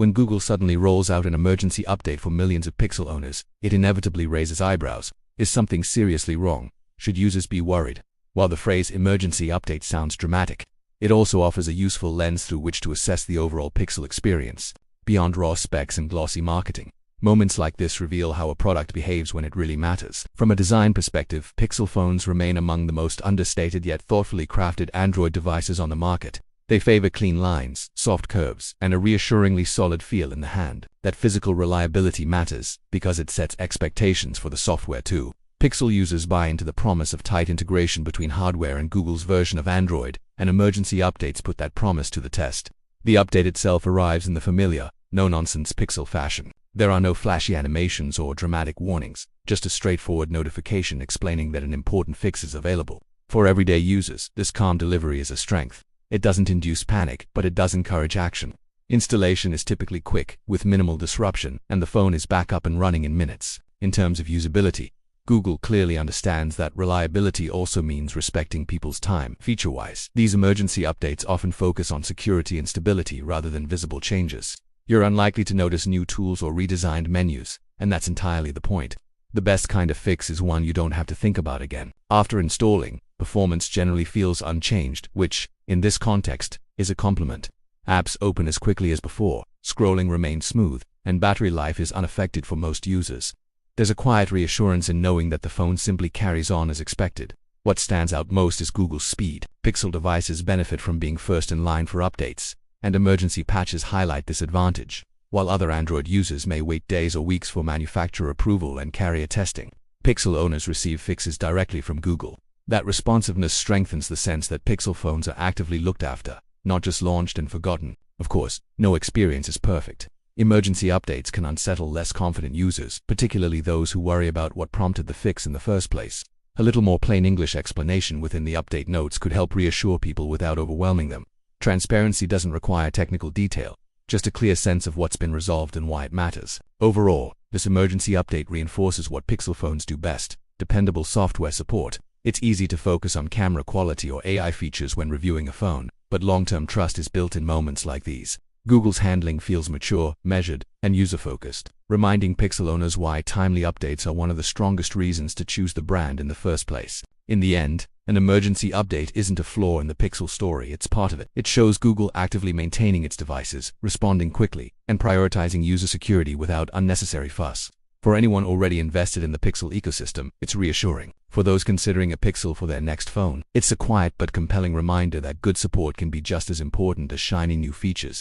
When Google suddenly rolls out an emergency update for millions of Pixel owners, it inevitably raises eyebrows. Is something seriously wrong? Should users be worried? While the phrase emergency update sounds dramatic, it also offers a useful lens through which to assess the overall Pixel experience. Beyond raw specs and glossy marketing, moments like this reveal how a product behaves when it really matters. From a design perspective, Pixel phones remain among the most understated yet thoughtfully crafted Android devices on the market. They favor clean lines, soft curves, and a reassuringly solid feel in the hand. That physical reliability matters because it sets expectations for the software too. Pixel users buy into the promise of tight integration between hardware and Google's version of Android, and emergency updates put that promise to the test. The update itself arrives in the familiar, no-nonsense Pixel fashion. There are no flashy animations or dramatic warnings, just a straightforward notification explaining that an important fix is available. For everyday users, this calm delivery is a strength. It doesn't induce panic, but it does encourage action. Installation is typically quick, with minimal disruption, and the phone is back up and running in minutes. In terms of usability, Google clearly understands that reliability also means respecting people's time. Feature-wise, these emergency updates often focus on security and stability rather than visible changes. You're unlikely to notice new tools or redesigned menus, and that's entirely the point. The best kind of fix is one you don't have to think about again. After installing, performance generally feels unchanged, which, in this context, is a compliment. Apps open as quickly as before, scrolling remains smooth, and battery life is unaffected for most users. There's a quiet reassurance in knowing that the phone simply carries on as expected. What stands out most is Google's speed. Pixel devices benefit from being first in line for updates, and emergency patches highlight this advantage. While other Android users may wait days or weeks for manufacturer approval and carrier testing, Pixel owners receive fixes directly from Google. That responsiveness strengthens the sense that Pixel phones are actively looked after, not just launched and forgotten. Of course, no experience is perfect. Emergency updates can unsettle less confident users, particularly those who worry about what prompted the fix in the first place. A little more plain English explanation within the update notes could help reassure people without overwhelming them. Transparency doesn't require technical detail, just a clear sense of what's been resolved and why it matters. Overall, this emergency update reinforces what Pixel phones do best: dependable software support. It's easy to focus on camera quality or AI features when reviewing a phone, but long-term trust is built in moments like these. Google's handling feels mature, measured, and user-focused, reminding Pixel owners why timely updates are one of the strongest reasons to choose the brand in the first place. In the end, an emergency update isn't a flaw in the Pixel story, it's part of it. It shows Google actively maintaining its devices, responding quickly, and prioritizing user security without unnecessary fuss. For anyone already invested in the Pixel ecosystem, it's reassuring. For those considering a Pixel for their next phone, it's a quiet but compelling reminder that good support can be just as important as shiny new features.